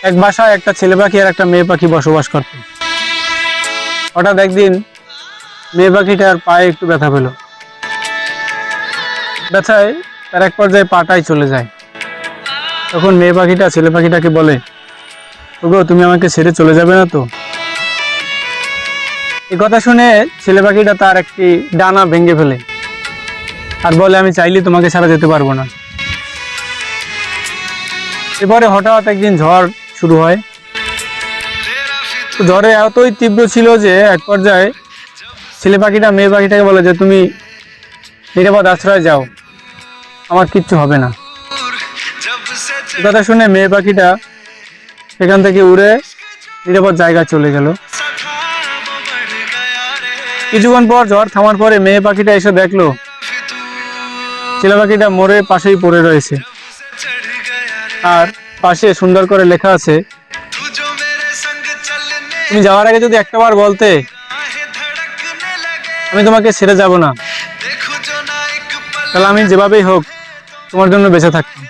এক বাসায় একটা ছেলে পাখি আর একটা মেয়ে পাখি বসবাস করত। হঠাৎ একদিন মেয়ে পাখিটার পায়ে একটু ব্যথা পেল। ব্যথায় তার এক পর্যায়ে পাটাই চলে যায়। তখন মেয়ে পাখিটা ছেলে পাখিটাকে বলে, ওগো, তুমি আমাকে ছেড়ে চলে যাবে না তো? এই কথা শুনে ছেলে পাখিটা তার একটি ডানা ভেঙে ফেলে আর বলে, আমি চাইলে তোমাকে ছাড়া যেতে পারবো না। এরপরে হঠাৎ একদিন ঝড় শুরু হয়। ঝড়ে এতই তীব্র ছিল যে এক পর্যায়ে ছেলে পাখিটা মেয়ে পাখিটাকে বলে যে, তুমি নিরাপদ আশ্রয়ে যাও, আমার কিচ্ছু হবে না। এই কথা শুনে মেয়ে পাখিটা সেখান থেকে উড়ে নিরাপদ জায়গায় চলে গেল। কিছুক্ষণ পর ঝড় থামার পরে মেয়ে পাখিটা এসে দেখলো ছেলে পাখিটা মরে পাশেই পড়ে রয়েছে, আর পাশে সুন্দর করে লেখা আছে, তুমি যাওয়ার আগে যদি একটাবার বলতে, আমি তোমাকে ছেড়ে যাব না, তাহলে আমি যেভাবেই হোক তোমার জন্য বেঁচে থাকতাম।